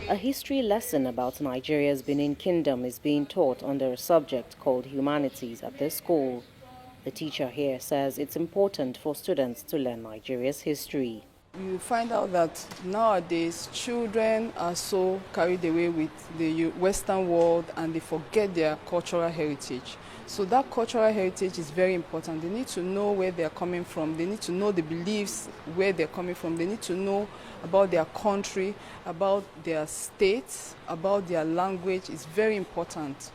A history lesson about Nigeria's Benin Kingdom is being taught under a subject called Humanities at this school. The teacher here says it's important for students to learn Nigeria's history. You find out that nowadays children are so carried away with the Western world and they forget their cultural heritage. So that cultural heritage is very important. They need to know where they are coming from. They need to know the beliefs, where they're coming from. They need to know about their country, about their states, about their language. It's very important.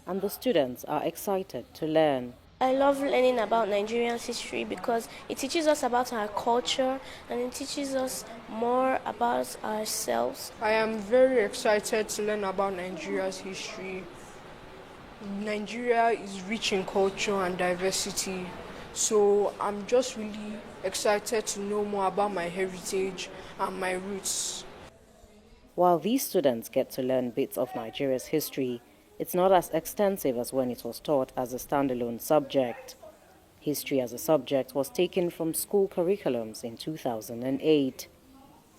And the students are excited to learn. I love learning about Nigerian history because it teaches us about our culture and it teaches us more about ourselves. I am very excited to learn about Nigeria's history. Nigeria is rich in culture and diversity, so I'm just really excited to know more about my heritage and my roots. While these students get to learn bits of Nigeria's history, it's not as extensive as when it was taught as a standalone subject. History as a subject was taken from school curriculums in 2008.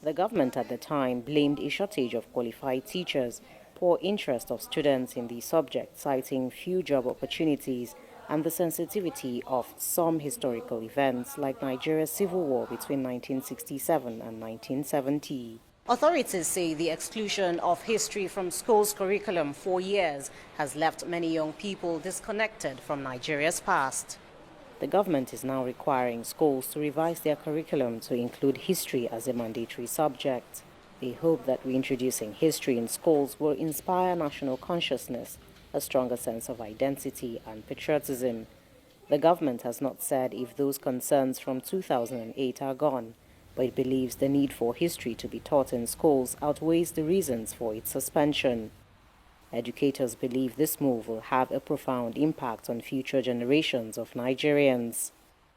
The government at the time blamed a shortage of qualified teachers, poor interest of students in the subject, citing few job opportunities, and the sensitivity of some historical events like Nigeria's civil war between 1967 and 1970. Authorities say the exclusion of history from schools' curriculum for years has left many young people disconnected from Nigeria's past. The government is now requiring schools to revise their curriculum to include history as a mandatory subject. They hope that reintroducing history in schools will inspire national consciousness, a stronger sense of identity and patriotism. The government has not said if those concerns from 2008 are gone, but it believes the need for history to be taught in schools outweighs the reasons for its suspension. Educators believe this move will have a profound impact on future generations of Nigerians.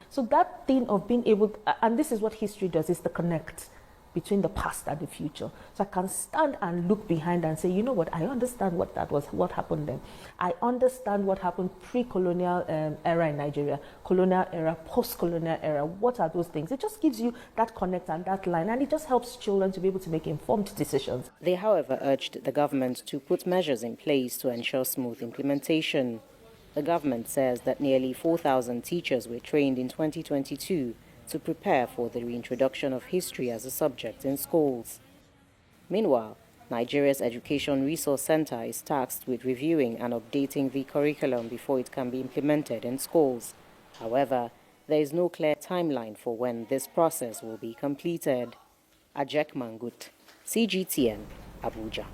So that thing of being able, and this is what history does, is to connect between the past and the future. So I can stand and look behind and say, you know what, I understand what that was, what happened then. I understand what happened pre-colonial era in Nigeria, colonial era, post-colonial era. What are those things? It just gives you that connect and that line, and it just helps children to be able to make informed decisions. They, however, urged the government to put measures in place to ensure smooth implementation. The government says that nearly 4,000 teachers were trained in 2022 to prepare for the reintroduction of history as a subject in schools. Meanwhile, Nigeria's Education Resource Center is tasked with reviewing and updating the curriculum before it can be implemented in schools. However, there is no clear timeline for when this process will be completed. Ajek Mangut, CGTN, Abuja.